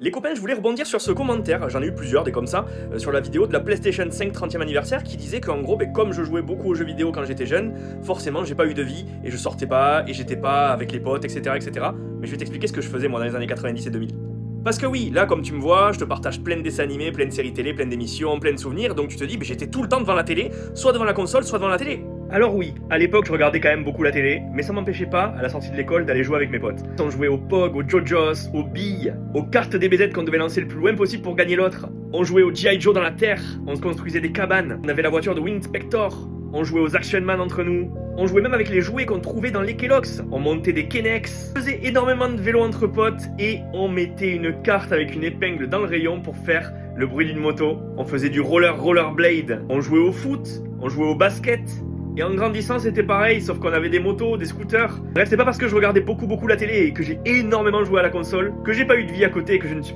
Les copains, je voulais rebondir sur ce commentaire, j'en ai eu plusieurs des comme ça, sur la vidéo de la PlayStation 5 30e anniversaire qui disait qu'en gros, comme je jouais beaucoup aux jeux vidéo quand j'étais jeune, forcément j'ai pas eu de vie et je sortais pas et j'étais pas avec les potes, etc. etc. Mais je vais t'expliquer ce que je faisais moi dans les années 90 et 2000. Parce que oui, là comme tu me vois, je te partage plein de dessins animés, plein de séries télé, plein d'émissions, plein de souvenirs, donc tu te dis, j'étais tout le temps devant la télé, soit devant la console, soit devant la télé. Alors oui, à l'époque je regardais quand même beaucoup la télé, mais ça m'empêchait pas, à la sortie de l'école, d'aller jouer avec mes potes. On jouait au POG, aux JoJo's, aux billes, aux cartes DBZ qu'on devait lancer le plus loin possible pour gagner l'autre. On jouait au G.I. Joe dans la terre, on se construisait des cabanes, on avait la voiture de Winspector, on jouait aux Action Man entre nous, on jouait même avec les jouets qu'on trouvait dans les Kellogg's, on montait des Kennex, on faisait énormément de vélo entre potes et on mettait une carte avec une épingle dans le rayon pour faire le bruit d'une moto. On faisait du rollerblade, on jouait au foot, on jouait au basket. Et en grandissant, c'était pareil, sauf qu'on avait des motos, des scooters. Bref, c'est pas parce que je regardais beaucoup la télé et que j'ai énormément joué à la console que j'ai pas eu de vie à côté et que je ne suis